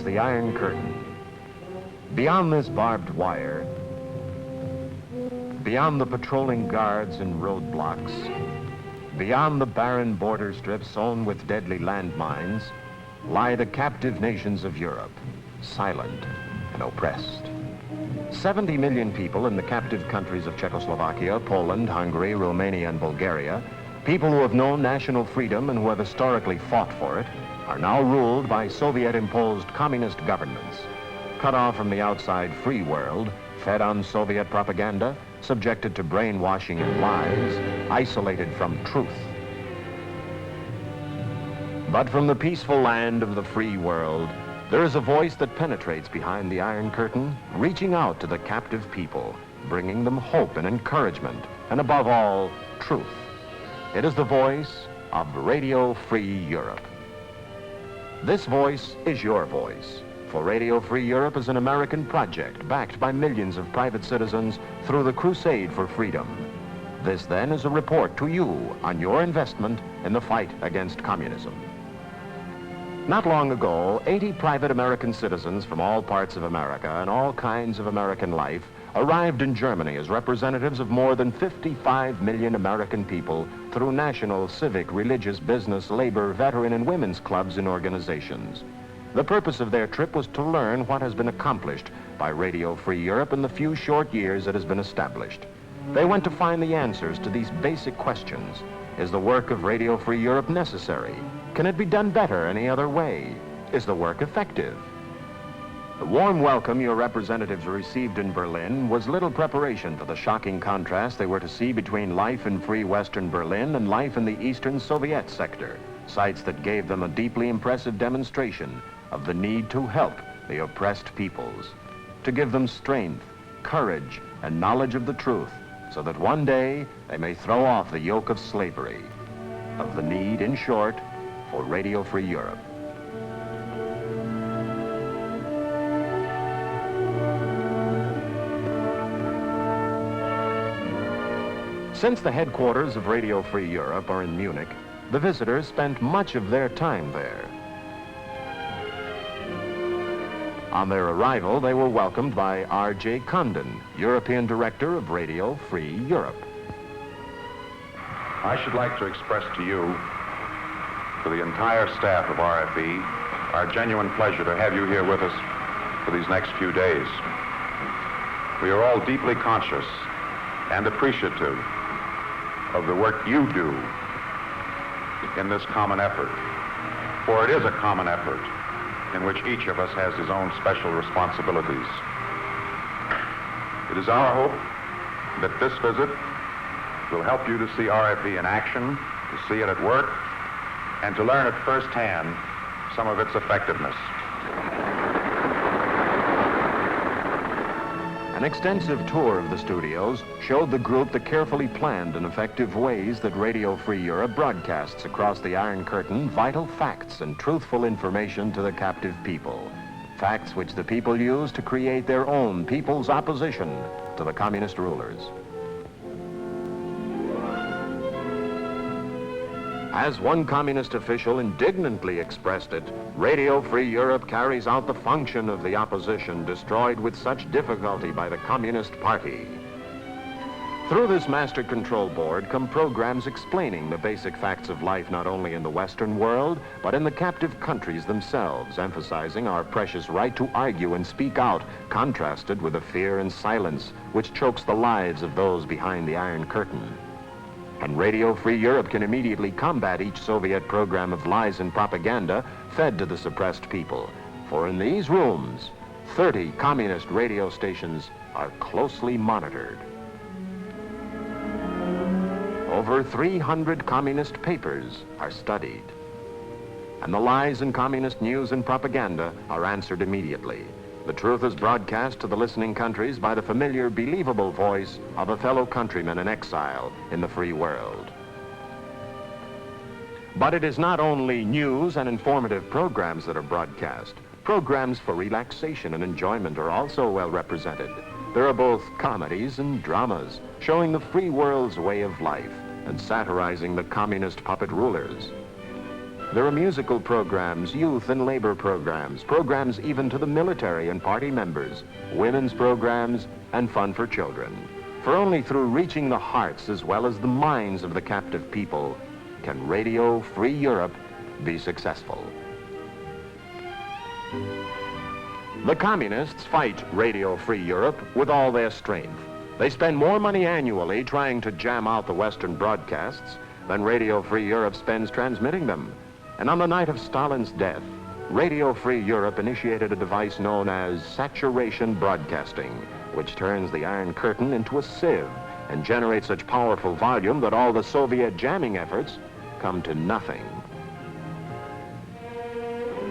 the Iron Curtain. Beyond this barbed wire, beyond the patrolling guards and roadblocks, beyond the barren border strips sown with deadly landmines, lie the captive nations of Europe, silent and oppressed. 70 million people in the captive countries of Czechoslovakia, Poland, Hungary, Romania, and Bulgaria, people who have known national freedom and who have historically fought for it, are now ruled by Soviet-imposed communist governments, cut off from the outside free world, fed on Soviet propaganda, subjected to brainwashing and lies, isolated from truth. But from the peaceful land of the free world, there is a voice that penetrates behind the Iron Curtain, reaching out to the captive people, bringing them hope and encouragement, and above all, truth. It is the voice of Radio Free Europe. This voice is your voice, for Radio Free Europe is an American project backed by millions of private citizens through the Crusade for Freedom. This, then, is a report to you on your investment in the fight against communism. Not long ago, 80 private American citizens from all parts of America and all kinds of American life arrived in Germany as representatives of more than 55 million American people through national, civic, religious, business, labor, veteran, and women's clubs and organizations. The purpose of their trip was to learn what has been accomplished by Radio Free Europe in the few short years it has been established. They went to find the answers to these basic questions. Is the work of Radio Free Europe necessary? Can it be done better any other way? Is the work effective? The warm welcome your representatives received in Berlin was little preparation for the shocking contrast they were to see between life in free Western Berlin and life in the Eastern Soviet sector, sites that gave them a deeply impressive demonstration of the need to help the oppressed peoples, to give them strength, courage, and knowledge of the truth, so that one day they may throw off the yoke of slavery, of the need, in short, for Radio Free Europe. Since the headquarters of Radio Free Europe are in Munich, the visitors spent much of their time there. On their arrival, they were welcomed by R.J. Condon, European Director of Radio Free Europe. I should like to express to you, to the entire staff of RFE, our genuine pleasure to have you here with us for these next few days. We are all deeply conscious and appreciative of the work you do in this common effort, for it is a common effort in which each of us has his own special responsibilities. It is our hope that this visit will help you to see RFE in action, to see it at work, and to learn at first hand some of its effectiveness. An extensive tour of the studios showed the group the carefully planned and effective ways that Radio Free Europe broadcasts across the Iron Curtain vital facts and truthful information to the captive people. Facts which the people use to create their own people's opposition to the communist rulers. As one communist official indignantly expressed it, Radio Free Europe carries out the function of the opposition destroyed with such difficulty by the Communist Party. Through this Master Control Board come programs explaining the basic facts of life not only in the Western world, but in the captive countries themselves, emphasizing our precious right to argue and speak out, contrasted with the fear and silence which chokes the lives of those behind the Iron Curtain. And Radio Free Europe can immediately combat each Soviet program of lies and propaganda fed to the suppressed people. For in these rooms, 30 communist radio stations are closely monitored. Over 300 communist papers are studied. And the lies in communist news and propaganda are answered immediately. The truth is broadcast to the listening countries by the familiar, believable voice of a fellow countryman in exile in the free world. But it is not only news and informative programs that are broadcast. Programs for relaxation and enjoyment are also well represented. There are both comedies and dramas showing the free world's way of life and satirizing the communist puppet rulers. There are musical programs, youth and labor programs, programs even to the military and party members, women's programs, and fun for children. For only through reaching the hearts as well as the minds of the captive people can Radio Free Europe be successful. The communists fight Radio Free Europe with all their strength. They spend more money annually trying to jam out the Western broadcasts than Radio Free Europe spends transmitting them. And on the night of Stalin's death, Radio Free Europe initiated a device known as saturation broadcasting, which turns the Iron Curtain into a sieve and generates such powerful volume that all the Soviet jamming efforts come to nothing.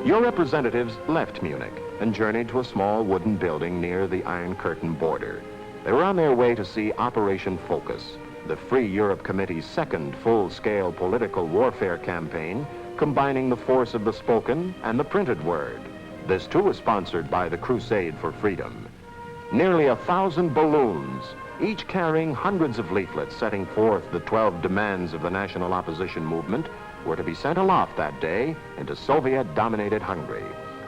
Your representatives left Munich and journeyed to a small wooden building near the Iron Curtain border. They were on their way to see Operation Focus, the Free Europe Committee's second full-scale political warfare campaign, combining the force of the spoken and the printed word. This too is sponsored by the Crusade for Freedom. Nearly 1,000 balloons, each carrying hundreds of leaflets setting forth the 12 demands of the national opposition movement, were to be sent aloft that day into Soviet-dominated Hungary.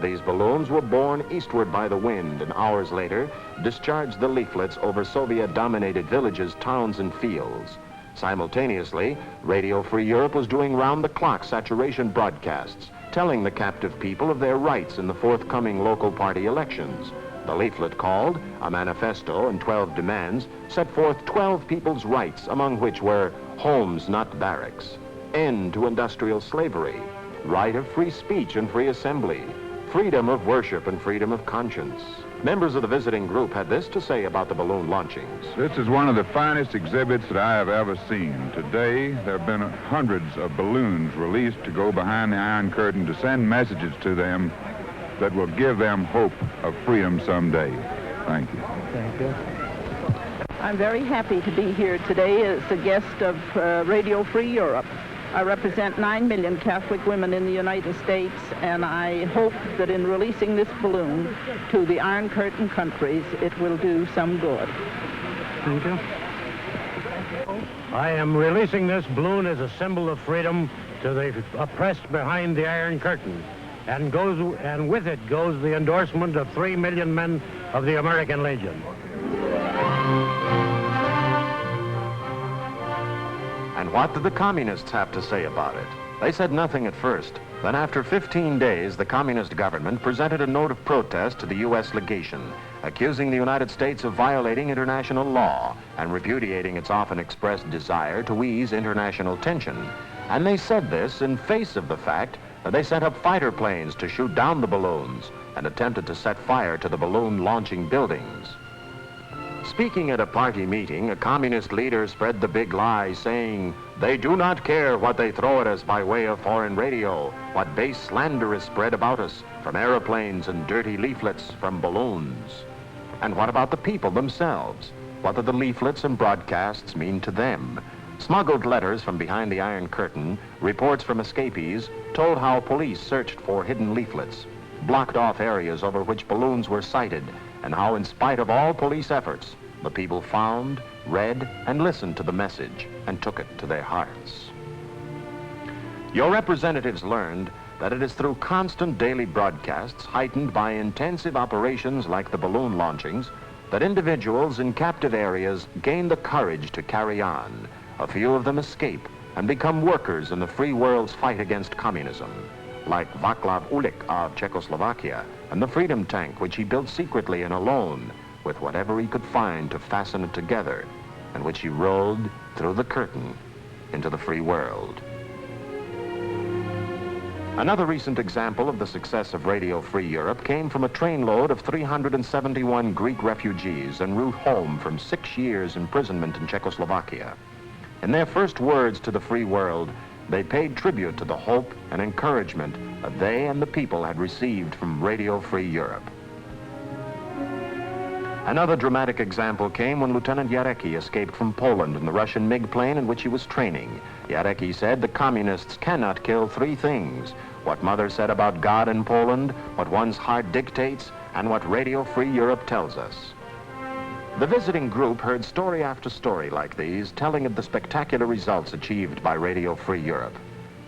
These balloons were borne eastward by the wind and hours later discharged the leaflets over Soviet-dominated villages, towns, and fields. Simultaneously, Radio Free Europe was doing round-the-clock saturation broadcasts, telling the captive people of their rights in the forthcoming local party elections. The leaflet called A Manifesto and 12 Demands set forth 12 people's rights, among which were homes, not barracks, end to industrial slavery, right of free speech and free assembly, freedom of worship and freedom of conscience. Members of the visiting group had this to say about the balloon launchings. This is one of the finest exhibits that I have ever seen. Today, there have been hundreds of balloons released to go behind the Iron Curtain to send messages to them that will give them hope of freedom someday. Thank you. Thank you. I'm very happy to be here today as a guest of Radio Free Europe. I represent 9 million Catholic women in the United States, and I hope that in releasing this balloon to the Iron Curtain countries, it will do some good. Thank you. I am releasing this balloon as a symbol of freedom to the oppressed behind the Iron Curtain, and with it goes the endorsement of 3 million men of the American Legion. And what did the communists have to say about it? They said nothing at first. Then after 15 days, the communist government presented a note of protest to the U.S. legation, accusing the United States of violating international law and repudiating its often expressed desire to ease international tension. And they said this in face of the fact that they sent up fighter planes to shoot down the balloons and attempted to set fire to the balloon launching buildings. Speaking at a party meeting, a communist leader spread the big lie, saying, "They do not care what they throw at us by way of foreign radio, what base slander is spread about us from airplanes and dirty leaflets from balloons." And what about the people themselves? What do the leaflets and broadcasts mean to them? Smuggled letters from behind the Iron Curtain, reports from escapees, told how police searched for hidden leaflets, blocked off areas over which balloons were sighted, and how, in spite of all police efforts, the people found, read, and listened to the message and took it to their hearts. Your representatives learned that it is through constant daily broadcasts, heightened by intensive operations like the balloon launchings, that individuals in captive areas gain the courage to carry on. A few of them escape and become workers in the free world's fight against communism, like Václav Ulik of Czechoslovakia, and the Freedom Tank, which he built secretly and alone, with whatever he could find to fasten it together, and which he rode through the curtain into the free world. Another recent example of the success of Radio Free Europe came from a trainload of 371 Greek refugees en route home from 6 years' imprisonment in Czechoslovakia. In their first words to the free world, they paid tribute to the hope and encouragement that they and the people had received from Radio Free Europe. Another dramatic example came when Lieutenant Jarecki escaped from Poland in the Russian MiG plane in which he was training. Jarecki said the communists cannot kill 3 things: what Mother said about God in Poland, what one's heart dictates, and what Radio Free Europe tells us. The visiting group heard story after story like these, telling of the spectacular results achieved by Radio Free Europe.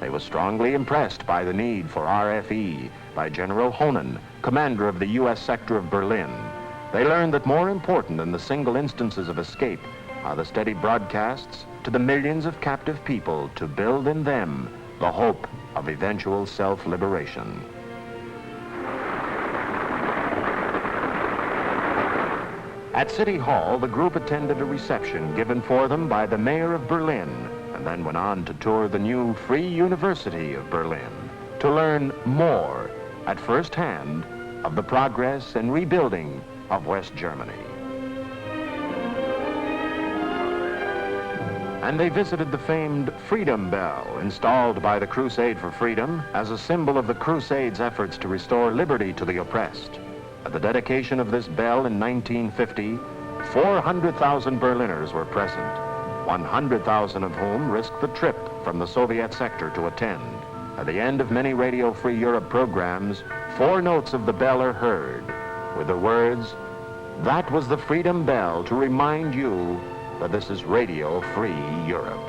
They were strongly impressed by the need for RFE by General Honan, commander of the U.S. sector of Berlin. They learned that more important than the single instances of escape are the steady broadcasts to the millions of captive people to build in them the hope of eventual self-liberation. At City Hall, the group attended a reception given for them by the mayor of Berlin, and then went on to tour the new Free University of Berlin to learn more at first hand of the progress and rebuilding of West Germany. And they visited the famed Freedom Bell, installed by the Crusade for Freedom as a symbol of the Crusade's efforts to restore liberty to the oppressed. At the dedication of this bell in 1950, 400,000 Berliners were present, 100,000 of whom risked the trip from the Soviet sector to attend. At the end of many Radio Free Europe programs, 4 notes of the bell are heard, with the words, "That was the Freedom Bell to remind you that this is Radio Free Europe."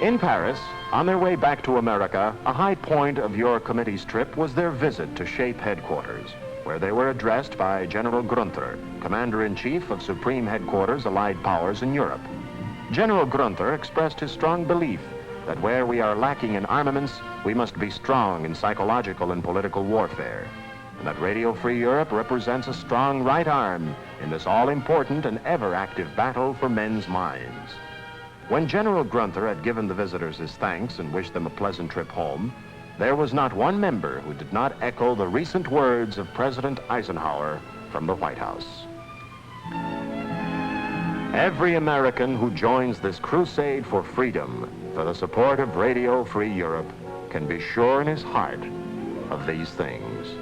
In Paris, on their way back to America, a high point of your committee's trip was their visit to SHAPE headquarters, where they were addressed by General Grunther, Commander-in-Chief of Supreme Headquarters Allied Powers in Europe. General Grunther expressed his strong belief that where we are lacking in armaments, we must be strong in psychological and political warfare, and that Radio Free Europe represents a strong right arm in this all-important and ever-active battle for men's minds. When General Grunther had given the visitors his thanks and wished them a pleasant trip home, there was not one member who did not echo the recent words of President Eisenhower from the White House. Every American who joins this crusade for freedom, for the support of Radio Free Europe, can be sure in his heart of these things.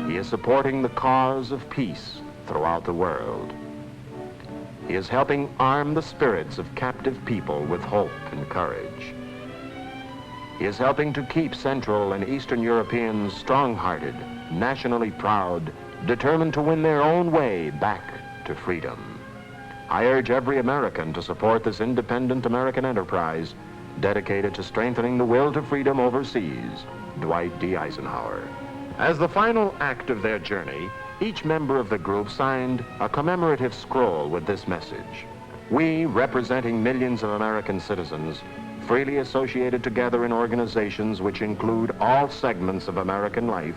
He is supporting the cause of peace throughout the world. He is helping arm the spirits of captive people with hope and courage. He is helping to keep Central and Eastern Europeans strong-hearted, nationally proud, determined to win their own way back to freedom. I urge every American to support this independent American enterprise dedicated to strengthening the will to freedom overseas. Dwight D. Eisenhower. As the final act of their journey, each member of the group signed a commemorative scroll with this message. We, representing millions of American citizens, freely associated together in organizations which include all segments of American life,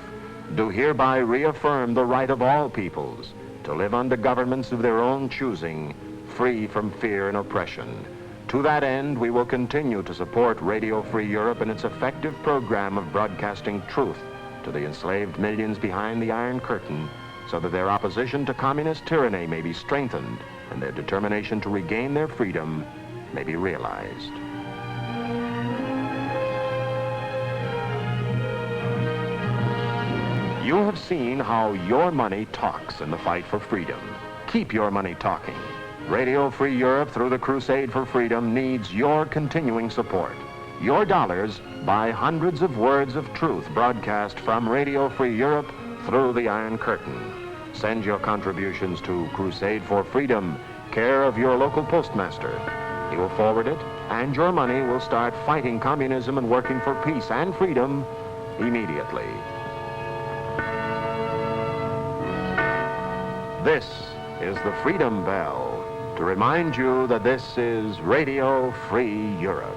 do hereby reaffirm the right of all peoples to live under governments of their own choosing, free from fear and oppression. To that end, we will continue to support Radio Free Europe in its effective program of broadcasting truth to the enslaved millions behind the Iron Curtain, so that their opposition to communist tyranny may be strengthened and their determination to regain their freedom may be realized. You have seen how your money talks in the fight for freedom. Keep your money talking. Radio Free Europe, through the Crusade for Freedom, needs your continuing support. Your dollars buy hundreds of words of truth broadcast from Radio Free Europe through the Iron Curtain. Send your contributions to Crusade for Freedom, care of your local postmaster. He will forward it, and your money will start fighting communism and working for peace and freedom immediately. This is the Freedom Bell to remind you that this is Radio Free Europe.